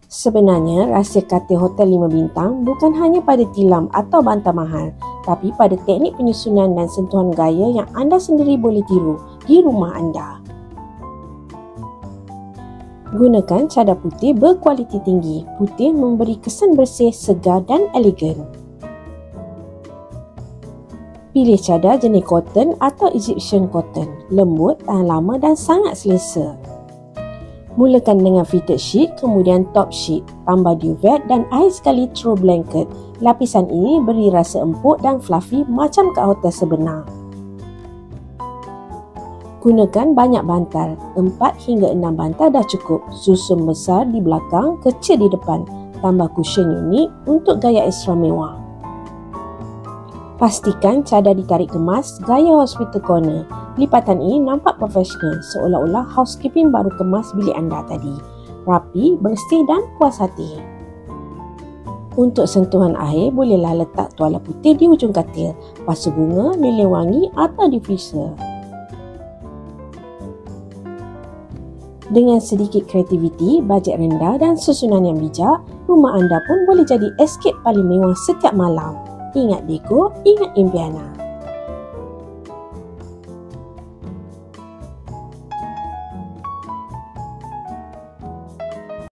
Sebenarnya, rahsia katil Hotel 5 Bintang bukan hanya pada tilam atau bantal mahal, tapi pada teknik penyusunan dan sentuhan gaya yang anda sendiri boleh tiru di rumah anda. Gunakan cadar putih berkualiti tinggi. Putih memberi kesan bersih, segar dan elegan. Pilih cadar jenis cotton atau Egyptian cotton, lembut, tahan lama dan sangat selesa. Mulakan dengan fitted sheet, kemudian top sheet, tambah duvet dan akhir sekali throw blanket. Lapisan ini beri rasa empuk dan fluffy macam kat hotel sebenar. Gunakan banyak bantal, 4 hingga 6 bantal dah cukup. Susun besar di belakang, kecil di depan. Tambah cushion unik untuk gaya ekstra mewah. Pastikan cadar ditarik kemas gaya hospital corner. Lipatan ini nampak profesional, seolah-olah housekeeping baru kemas bilik anda tadi. Rapi, bersih dan puas hati. Untuk sentuhan akhir, bolehlah letak tuala putih di hujung katil, pasu bunga, lilin wangi atau diffuser. Dengan sedikit kreativiti, bajet rendah dan susunan yang bijak, rumah anda pun boleh jadi escape paling mewah setiap malam. Ingat deko, ingat impiana.